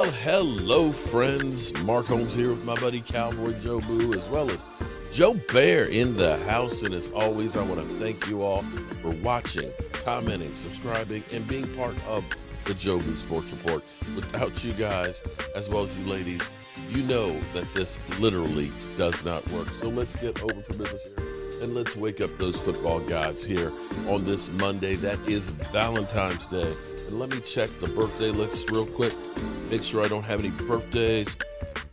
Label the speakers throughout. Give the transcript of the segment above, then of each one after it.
Speaker 1: Well, hello, friends. Mark Holmes here with my buddy Cowboy Joe Boo, as well as Joe Bear in the house. And as always, I want to thank you all for watching, commenting, subscribing, and being part of the Joe Boo Sports Report. Without you guys, as well as you ladies, you know that this literally does not work. So let's get over for business here. And let's wake up those football gods here on this Monday. That is Valentine's Day. And let me check the birthday list real quick. Make sure I don't have any birthdays.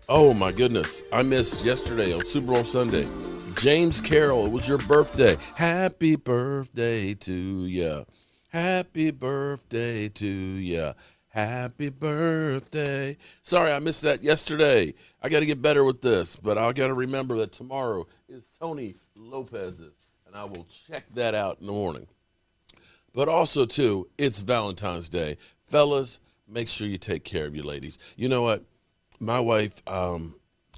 Speaker 1: Oh, my goodness. I missed yesterday on Super Bowl Sunday. James Carroll, it was your birthday. Happy birthday to ya. Happy birthday to ya. Happy birthday. Sorry, I missed that yesterday. I got to get better with this, but I got to remember that tomorrow is Tony Lopez's, and I will check that out in the morning. But also, too, it's Valentine's Day. Fellas, make sure you take care of you ladies. You know what? My wife, I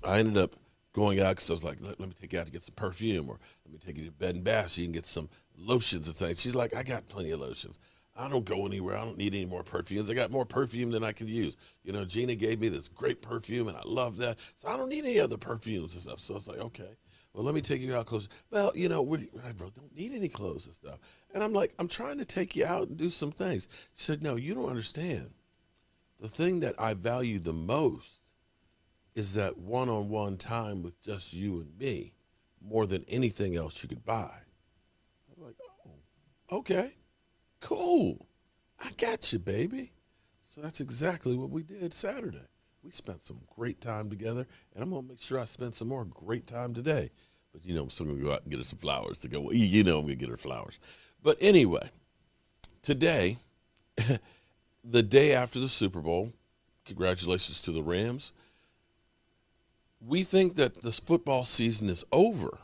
Speaker 1: ended up going out because I was like, let me take you out to get some perfume, or let me take you to Bed and Bath so you can get some lotions and things. She's like, I got plenty of lotions. I don't go anywhere. I don't need any more perfumes. I got more perfume than I can use. You know, Gina gave me this great perfume, and I love that. So I don't need any other perfumes and stuff. So it's like, okay. Well, let me take you out close. Well, you know, I don't need any clothes and stuff. And I'm like, I'm trying to take you out and do some things. She said, no, you don't understand. The thing that I value the most is that one-on-one time with just you and me, more than anything else you could buy. I'm like, oh, okay, cool. I got you, baby. So that's exactly what we did Saturday. We spent some great time together, and I'm going to make sure I spend some more great time today. But, you know, I'm still going to go out and get her some flowers to go. You know, I'm going to get her flowers. But anyway, today, the day after the Super Bowl, congratulations to the Rams. We think that this football season is over,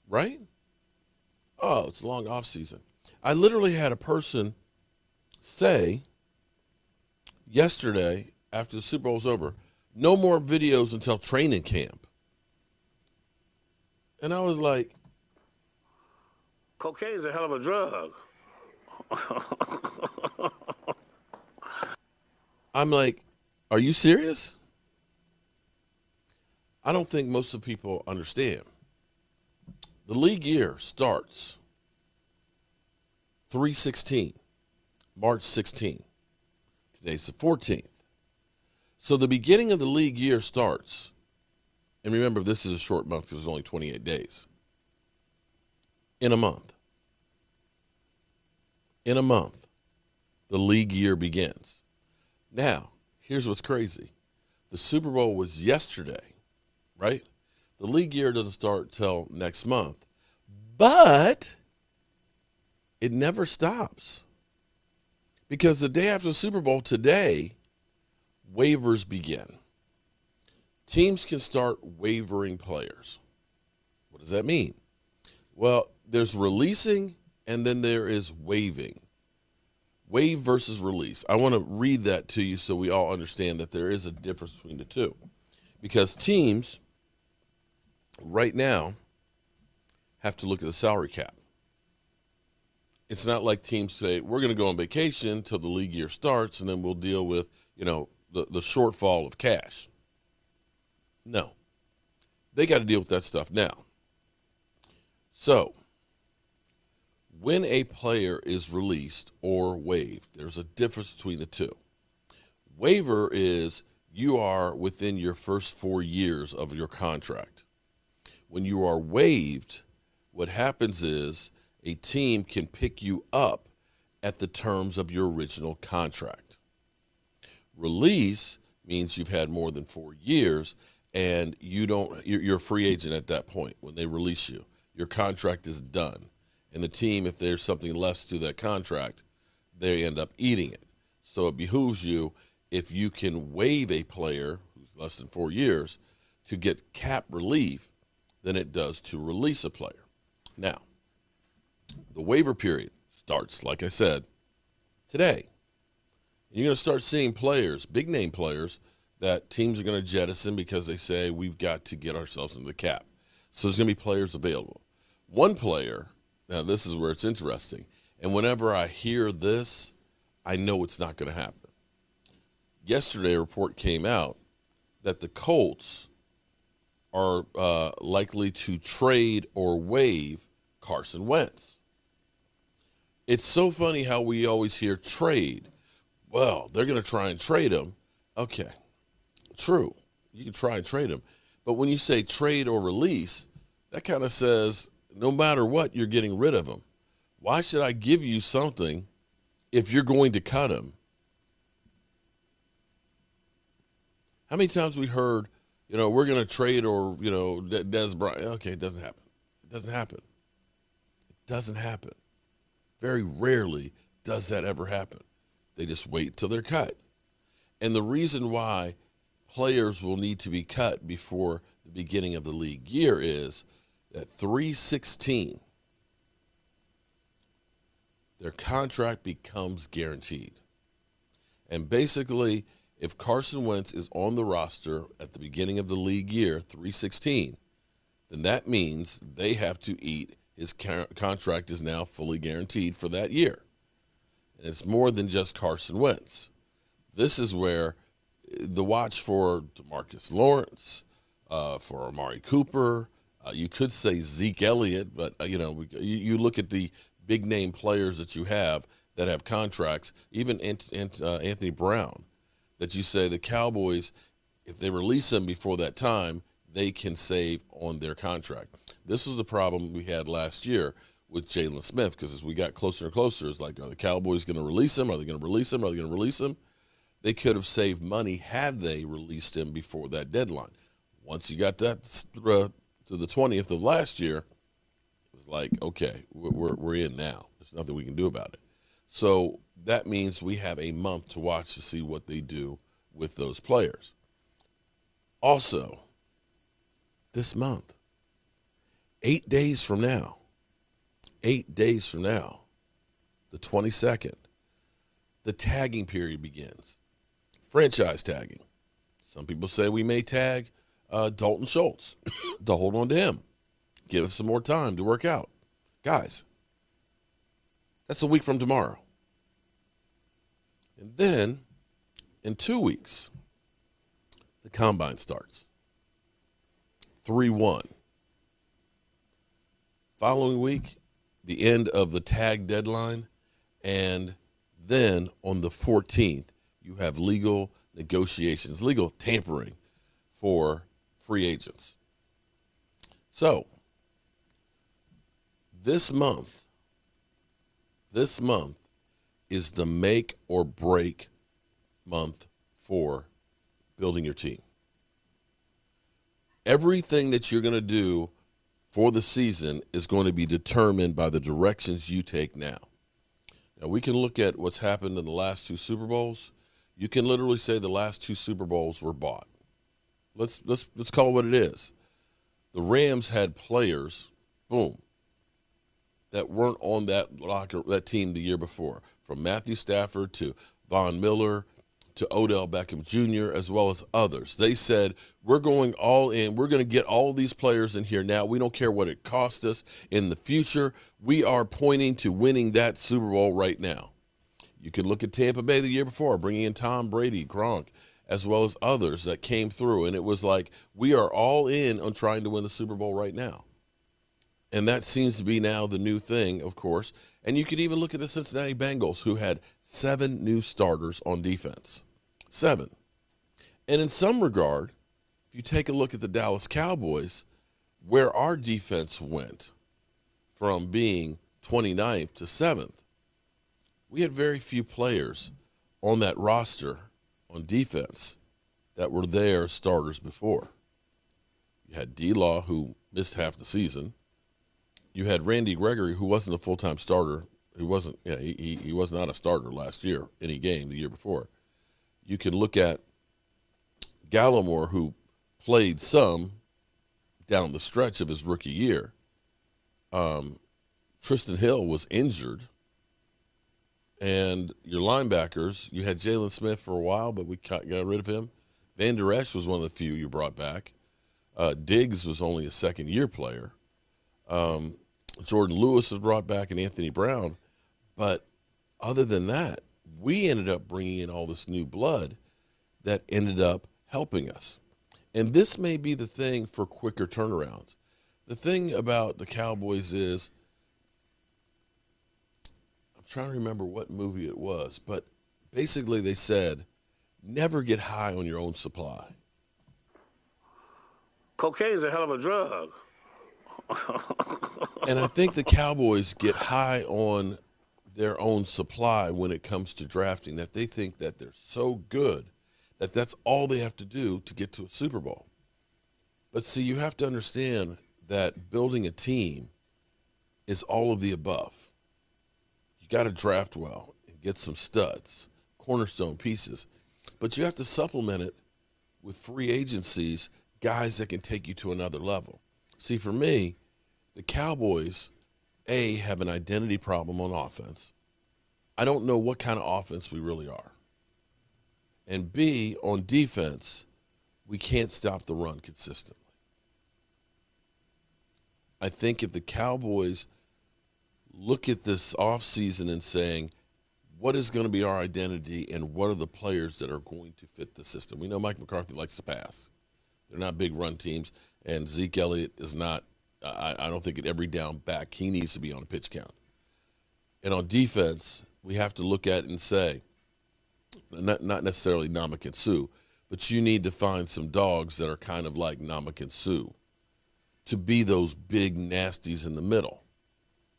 Speaker 1: right? Oh, it's a long off season. I literally had a person say yesterday, after the Super Bowl was over, no more videos until training camp. And I was like,
Speaker 2: cocaine is a hell of a drug.
Speaker 1: I'm like, are you serious? I don't think most of the people understand. The league year starts 3/16, March 16. Today's the 14th. So the beginning of the league year starts, and remember, this is a short month because there's only 28 days. In a month, the league year begins. Now, here's what's crazy. The Super Bowl was yesterday, right? The league year doesn't start till next month, but it never stops. Because the day after the Super Bowl today, waivers begin. Teams can start waivering players. What does that mean? Well, there's releasing and then there is waiving. Waive versus release. I want to read that to you so we all understand that there is a difference between the two. Because teams right now have to look at the salary cap. It's not like teams say, we're going to go on vacation till the league year starts and then we'll deal with, you know, the shortfall of cash. No. They got to deal with that stuff now. So, when a player is released or waived, there's a difference between the two. Waiver is you are within your first 4 years of your contract. When you are waived, what happens is a team can pick you up at the terms of your original contract. Release means you've had more than 4 years and you're a free agent at that point when they release you. Your contract is done. And the team, if there's something less to that contract, they end up eating it. So it behooves you, if you can waive a player who's less than 4 years to get cap relief than it does to release a player. Now, the waiver period starts, like I said, today. You're going to start seeing players, big name players, that teams are going to jettison because they say we've got to get ourselves into the cap. So there's going to be players available. One player, now this is where it's interesting, and whenever I hear this, I know it's not going to happen. yesterday a report came out that the Colts are likely to trade or waive Carson Wentz. It's so funny how we always hear trade. Well, they're going to try and trade him. Okay, true. You can try and trade him. But when you say trade or release, that kind of says no matter what, you're getting rid of him. Why should I give you something if you're going to cut him? How many times we heard, we're going to trade or, Des Bryant. Okay, it doesn't happen. It doesn't happen. It doesn't happen. Very rarely does that ever happen. They just wait till they're cut. And the reason why players will need to be cut before the beginning of the league year is that 3/16, their contract becomes guaranteed. And basically, if Carson Wentz is on the roster at the beginning of the league year, 3/16, then that means they have to eat. His contract is now fully guaranteed for that year. And it's more than just Carson Wentz. This is where the watch for DeMarcus Lawrence, for Amari Cooper, you could say Zeke Elliott, but, you look at the big-name players that you have that have contracts, even Anthony Brown, that you say the Cowboys, if they release him before that time, they can save on their contract. This was the problem we had last year with Jalen Smith, because as we got closer and closer, it's like, are the Cowboys going to release him? Are they going to release him? Are they going to release him? They could have saved money had they released him before that deadline. Once you got that to the 20th of last year, it was like, okay, we're in now. There's nothing we can do about it. So that means we have a month to watch to see what they do with those players. Also, this month, 8 days from now, the 22nd, the tagging period begins. Franchise tagging. Some people say we may tag Dalton Schultz to hold on to him. Give us some more time to work out. Guys, that's a week from tomorrow. And then, in 2 weeks, the combine starts. 3/1. Following week, the end of the tag deadline, and then on the 14th, you have legal negotiations, legal tampering for free agents. So, this month is the make or break month for building your team. Everything that you're going to do for the season is going to be determined by the directions you take now. Now, we can look at what's happened in the last two Super Bowls. You can literally say the last two Super Bowls were bought. Let's call it what it is. The Rams had players, boom, that weren't on that team the year before, from Matthew Stafford to Von Miller to Odell Beckham Jr., as well as others. They said, we're going all in. We're going to get all these players in here now. We don't care what it costs us in the future. We are pointing to winning that Super Bowl right now. You could look at Tampa Bay the year before, bringing in Tom Brady, Gronk, as well as others that came through. And it was like, we are all in on trying to win the Super Bowl right now. And that seems to be now the new thing, of course. And you could even look at the Cincinnati Bengals, who had 7 new starters on defense. 7. And in some regard, if you take a look at the Dallas Cowboys, where our defense went from being 29th to 7th, we had very few players on that roster on defense that were their starters before. You had D-Law, who missed half the season. You had Randy Gregory, who wasn't a full-time starter. He was not a starter last year, any game the year before. You can look at Gallimore, who played some down the stretch of his rookie year. Tristan Hill was injured. And your linebackers, you had Jalen Smith for a while, but we got rid of him. Van Der Esch was one of the few you brought back. Diggs was only a second-year player. Jordan Lewis was brought back, and Anthony Brown. But other than that, we ended up bringing in all this new blood. that ended up helping us. And this may be the thing for quicker turnarounds. The thing about the Cowboys is, I'm trying to remember what movie it was, but basically they said, never get high on your own supply.
Speaker 2: Cocaine's a hell of a drug.
Speaker 1: And I think the Cowboys get high on their own supply when it comes to drafting, that they think that they're so good that that's all they have to do to get to a Super Bowl. But see, you have to understand that building a team is all of the above. You got to draft well and get some studs, cornerstone pieces, but you have to supplement it with free agencies, guys that can take you to another level. See, for me, the Cowboys, A, have an identity problem on offense. I don't know what kind of offense we really are. And B, on defense, we can't stop the run consistently. I think if the Cowboys look at this offseason and saying, what is going to be our identity and what are the players that are going to fit the system? We know Mike McCarthy likes to pass. They're not big run teams, and Zeke Elliott is not, I don't think at every down back he needs to be on a pitch count. And on defense, we have to look at it and say, not necessarily Ndamukong Suh, but you need to find some dogs that are kind of like Ndamukong Suh to be those big nasties in the middle,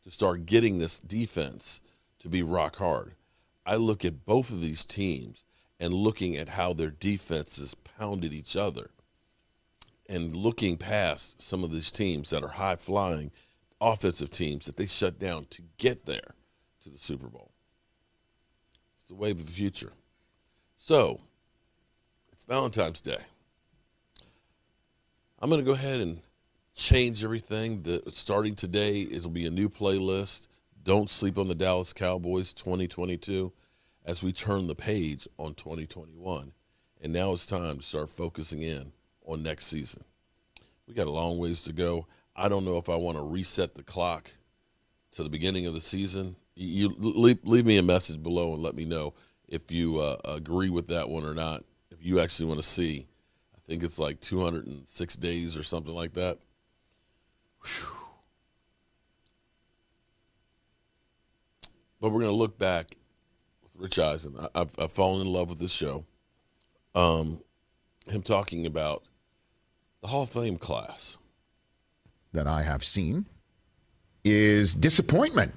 Speaker 1: to start getting this defense to be rock hard. I look at both of these teams and looking at how their defenses pounded each other and looking past some of these teams that are high-flying offensive teams that they shut down to get there to the Super Bowl. It's the wave of the future. So, it's Valentine's Day. I'm going to go ahead and change everything. Starting today, it'll be a new playlist. Don't sleep on the Dallas Cowboys 2022 as we turn the page on 2021. And now it's time to start focusing in on next season. We got a long ways to go. I don't know if I want to reset the clock to the beginning of the season. You leave me a message below and let me know if you agree with that one or not. If you actually want to see, I think it's like 206 days or something like that. Whew. But we're going to look back with Rich Eisen. I've fallen in love with this show. Him talking about the Hall of Fame class
Speaker 3: that I have seen is disappointment.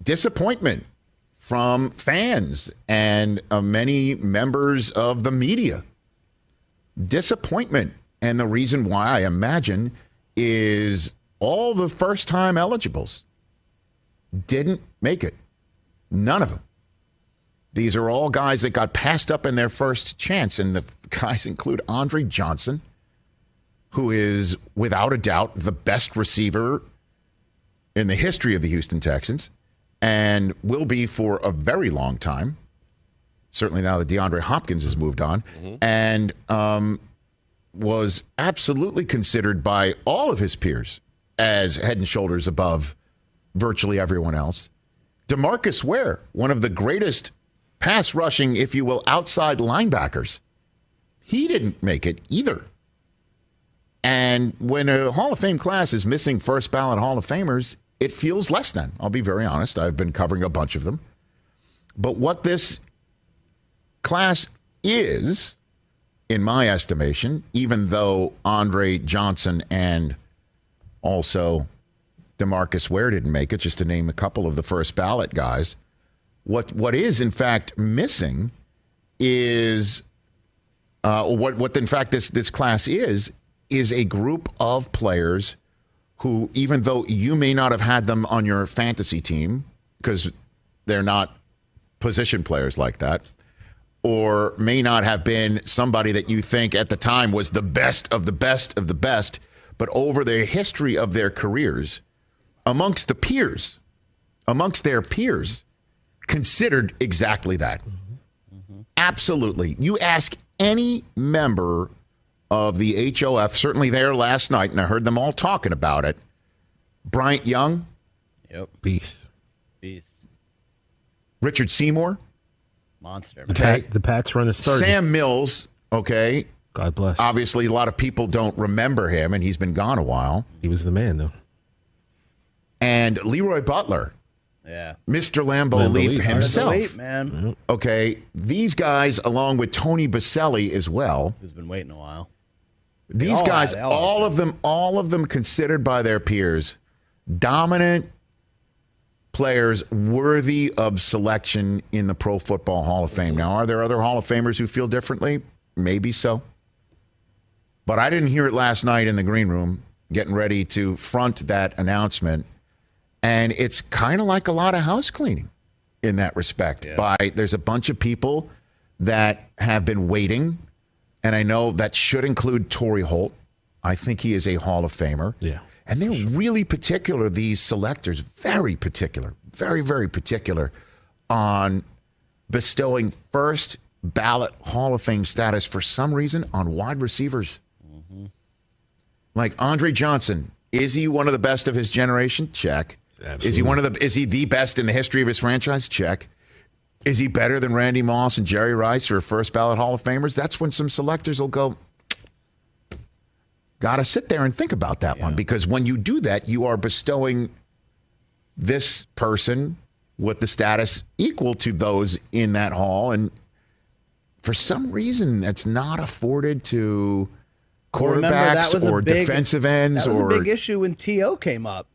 Speaker 3: Disappointment from fans and many members of the media. Disappointment. And the reason why, I imagine, is all the first-time eligibles didn't make it. None of them. These are all guys that got passed up in their first chance, and the guys include Andre Johnson, who is, without a doubt, the best receiver in the history of the Houston Texans, and will be for a very long time, certainly now that DeAndre Hopkins has moved on, and was absolutely considered by all of his peers as head and shoulders above virtually everyone else. DeMarcus Ware, one of the greatest pass rushing, if you will, outside linebackers, he didn't make it either. And when a Hall of Fame class is missing first ballot Hall of Famers, it feels less than. I'll be very honest. I've been covering a bunch of them. But what this class is, in my estimation, even though Andre Johnson and also DeMarcus Ware didn't make it, just to name a couple of the first ballot guys, what is in fact missing is what in fact this class is a group of players who, even though you may not have had them on your fantasy team because they're not position players like that, or may not have been somebody that you think at the time was the best of the best of the best, but over the history of their careers, amongst their peers, considered exactly that. Absolutely. You ask any member of the HOF, certainly there last night, and I heard them all talking about it. Bryant Young.
Speaker 4: Yep. Beast.
Speaker 3: Richard Seymour.
Speaker 4: Monster.
Speaker 3: Okay.
Speaker 5: The Pats run a 30.
Speaker 3: Sam Mills, okay.
Speaker 5: God bless.
Speaker 3: Obviously, a lot of people don't remember him, and he's been gone a while.
Speaker 5: He was the man, though.
Speaker 3: And Leroy Butler.
Speaker 4: Yeah.
Speaker 3: Mr. Lambeau Leap himself.
Speaker 4: Leap, man.
Speaker 3: Okay. These guys, along with Tony Baselli as well.
Speaker 4: Who's been waiting a while.
Speaker 3: These guys, all of them considered by their peers dominant players worthy of selection in the Pro Football Hall of Fame. Now, are there other Hall of Famers who feel differently? Maybe so. But I didn't hear it last night in the green room, getting ready to front that announcement. And it's kind of like a lot of house cleaning in that respect. Yeah. There's a bunch of people that have been waiting. And I know that should include Torrey Holt. I think he is a Hall of Famer.
Speaker 5: Yeah.
Speaker 3: And they're really particular, these selectors, very particular, very, very particular on bestowing first ballot Hall of Fame status for some reason on wide receivers. Mm-hmm. Like Andre Johnson, is he one of the best of his generation? Check.
Speaker 5: Absolutely.
Speaker 3: Is he the best in the history of his franchise? Check. Is he better than Randy Moss and Jerry Rice, who are first ballot Hall of Famers? That's when some selectors will go, got to sit there and think about that one, because when you do that, you are bestowing this person with the status equal to those in that hall. And for some reason, that's not afforded to quarterbacks or defensive ends.
Speaker 4: That was a big issue when T.O. came up.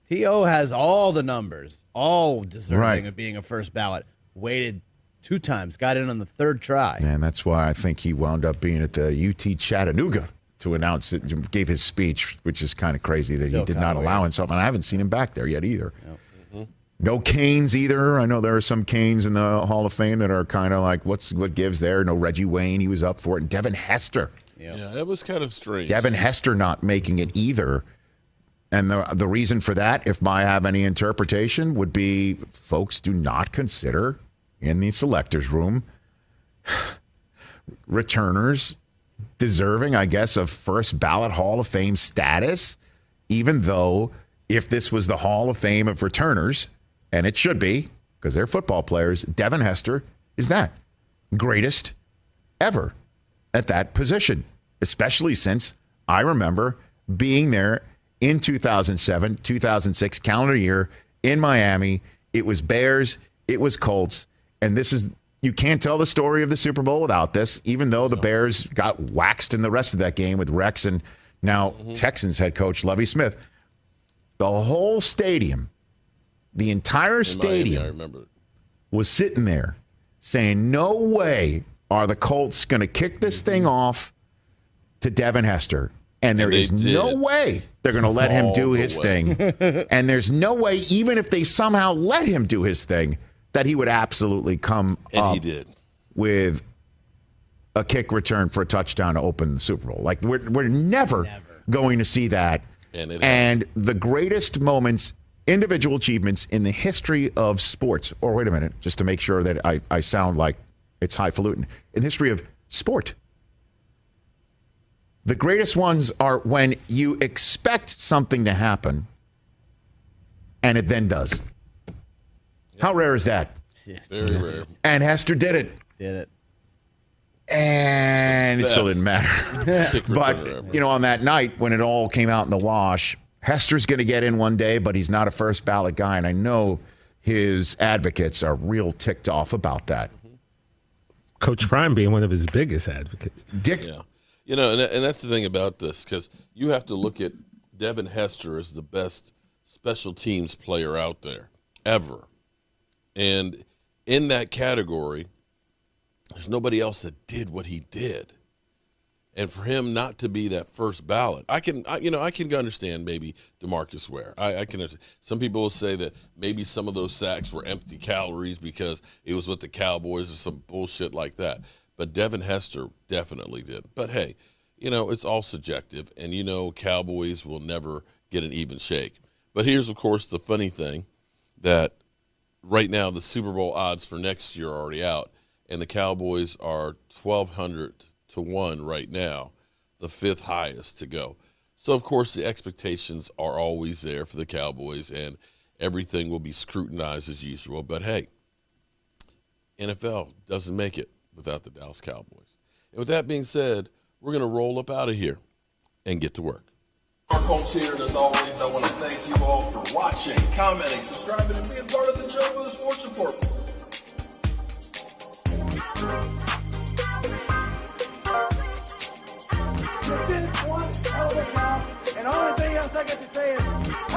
Speaker 4: T.O. has all the numbers, all deserving of being a first ballot. Waited 2 times, got in on the 3rd try.
Speaker 3: And that's why I think he wound up being at the UT Chattanooga to announce it, gave his speech, which is kind of crazy that he did not allow himself. And I haven't seen him back there yet either. Yep. Mm-hmm. No Canes either. I know there are some Canes in the Hall of Fame that are kind of like, what gives there? No Reggie Wayne. He was up for it. And Devin Hester.
Speaker 1: Yeah, that was kind of strange.
Speaker 3: Devin Hester not making it either. And the reason for that, if I have any interpretation, would be folks do not consider in the selectors room returners deserving, I guess, of first ballot Hall of Fame status, even though if this was the Hall of Fame of returners, and it should be because they're football players, Devin Hester is that greatest ever at that position, especially since I remember being there in 2007, 2006 calendar year in Miami. It was Bears, it was Colts, and this is, you can't tell the story of the Super Bowl without this, even though the Bears got waxed in the rest of that game with Rex and now Texans head coach Lovie Smith. The whole stadium, the entire stadium,
Speaker 1: I remember it,
Speaker 3: was sitting there saying, no way are the Colts going to kick this thing off to Devin Hester. And there is no way they're going to let him do his thing. And there's no way, even if they somehow let him do his thing, that he would absolutely come up with a kick return for a touchdown to open the Super Bowl. Like, we're never going to see that. And the greatest moments, individual achievements in the history of sports, or wait a minute, just to make sure that I sound like it's highfalutin, in the history of sport. The greatest ones are when you expect something to happen and it then does. How rare is that?
Speaker 1: Very rare.
Speaker 3: And Hester did it. And it still didn't matter. But, on that night when it all came out in the wash, Hester's going to get in one day, but he's not a first ballot guy. And I know his advocates are real ticked off about that.
Speaker 5: Coach Prime being one of his biggest advocates.
Speaker 1: Yeah. And that's the thing about this, because you have to look at Devin Hester as the best special teams player out there ever. And in that category, there's nobody else that did what he did. And for him not to be that first ballot, I can understand maybe DeMarcus Ware. I can understand. Some people will say that maybe some of those sacks were empty calories because it was with the Cowboys or some bullshit like that. But Devin Hester definitely did. But, hey, it's all subjective. And, Cowboys will never get an even shake. But here's, of course, the funny thing, that right now the Super Bowl odds for next year are already out. And the Cowboys are 1,200 to 1 right now, the 5th highest to go. So, of course, the expectations are always there for the Cowboys, and everything will be scrutinized as usual. But, hey, NFL doesn't make it without the Dallas Cowboys. And with that being said, we're going to roll up out of here and get to work. Our Colts here, and as always, I want to thank you all for watching, commenting, subscribing, and being part of the Joe Boo Sports Report.